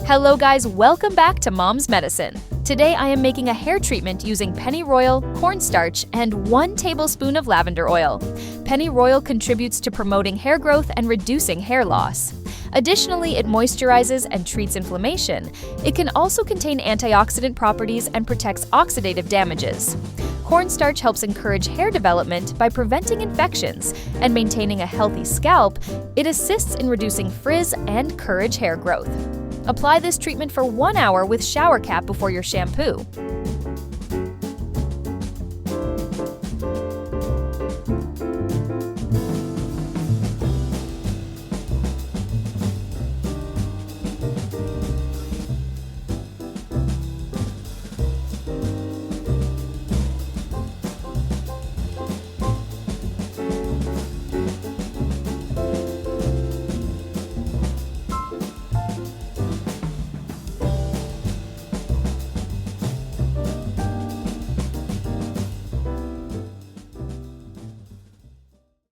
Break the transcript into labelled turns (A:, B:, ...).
A: Hello guys, welcome back to Mom's Medicine. Today I am making a hair treatment using Pennyroyal, cornstarch, and 1 tablespoon of lavender oil. Pennyroyal contributes to promoting hair growth and reducing hair loss. Additionally, it moisturizes and treats inflammation. It can also contain antioxidant properties and protects oxidative damages. Cornstarch helps encourage hair development by preventing infections and maintaining a healthy scalp. It assists in reducing frizz and encourage hair growth. Apply this treatment for 1 hour with shower cap before your shampoo.